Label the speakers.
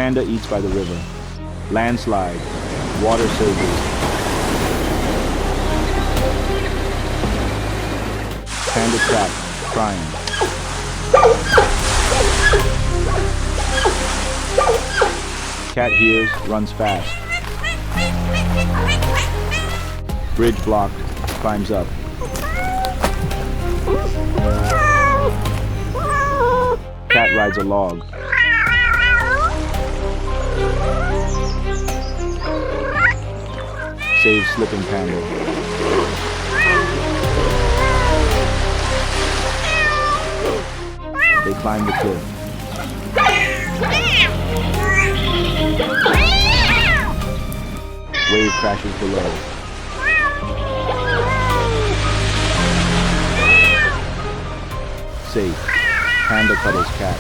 Speaker 1: Panda eats by the river. Landslide. Water surges. Panda trapped, crying. Cat hears, runs fast. Bridge blocked, climbs up. Cat rides a log. Saves slipping panda. They climb the cliff. Wave crashes below. Safe. Panda cuddles cat.